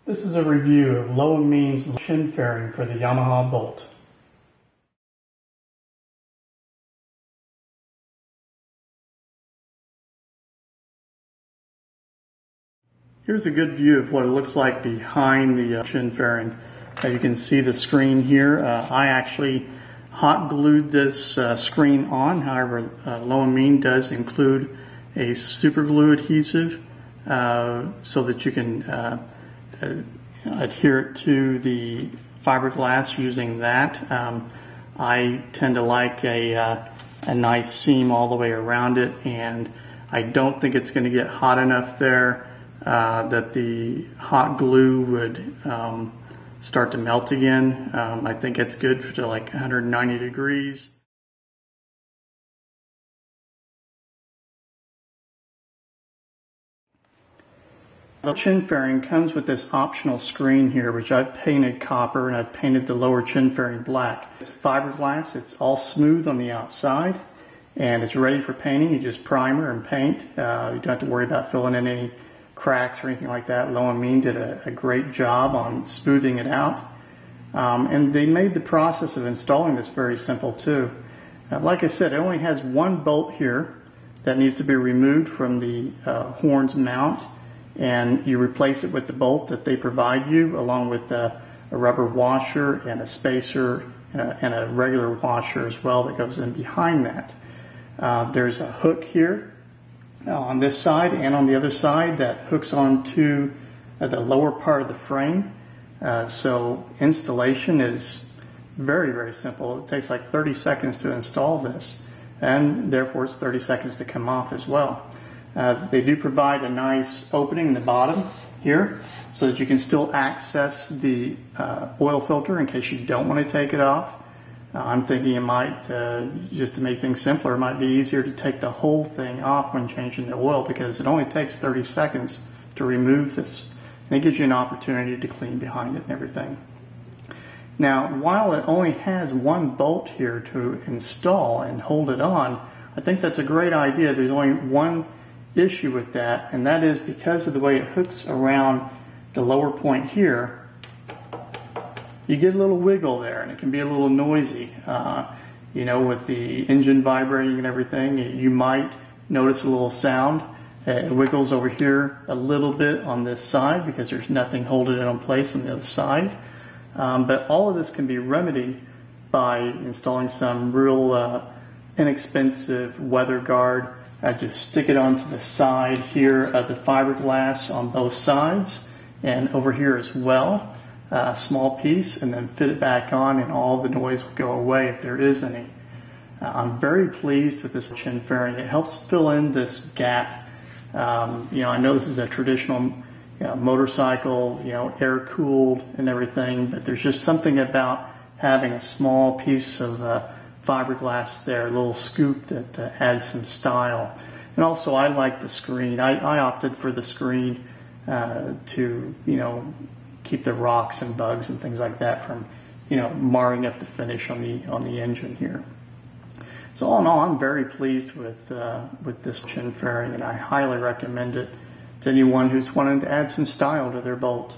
This is a review of low and means chin fairing for the Yamaha Bolt. Here's a good view of what it looks like behind the chin fairing. You can see the screen here. I actually hot glued this screen on. However, low and mean does include a super glue adhesive so that you can adhere it to the fiberglass using that. I tend to like a nice seam all the way around it, and I don't think it's going to get hot enough there that the hot glue would start to melt again. I think it's good for like 190 degrees. The chin fairing comes with this optional screen here, which I've painted copper, and I've painted the lower chin fairing black. It's fiberglass, it's all smooth on the outside, and it's ready for painting. You just primer and paint. You don't have to worry about filling in any cracks or anything like that. Low and Mean did a great job on smoothing it out. And they made the process of installing this very simple too. Like I said, it only has one bolt here that needs to be removed from the horns mount, and you replace it with the bolt that they provide you, along with a rubber washer and a spacer and a regular washer as well that goes in behind that. There's a hook here on this side and on the other side that hooks onto the lower part of the frame. So installation is very, very simple. It takes like 30 seconds to install this, and therefore it's 30 seconds to come off as well. They do provide a nice opening in the bottom here so that you can still access the oil filter in case you don't want to take it off. I'm thinking it might, just to make things simpler, it might be easier to take the whole thing off when changing the oil, because it only takes 30 seconds to remove this. And it gives you an opportunity to clean behind it and everything. Now, while it only has one bolt here to install and hold it on, I think that's a great idea. There's only one issue with that, and that is because of the way it hooks around the lower point here, you get a little wiggle there, and it can be a little noisy. You know, with the engine vibrating and everything, you might notice a little sound. It wiggles over here a little bit on this side because there's nothing holding it in place on the other side. But all of this can be remedied by installing some real inexpensive weather guard. Just stick it onto the side here of the fiberglass on both sides, and over here as well. A small piece, and then fit it back on, and all the noise will go away if there is any. I'm very pleased with this chin fairing. It helps fill in this gap. You know, I know this is a traditional motorcycle, air cooled and everything, but there's just something about having a small piece of fiberglass there, a little scoop that adds some style. And also, I like the screen. I opted for the screen to keep the rocks and bugs and things like that from marring up the finish on the engine here. So all in all, I'm very pleased with this chin fairing, and I highly recommend it to anyone who's wanting to add some style to their Bolt.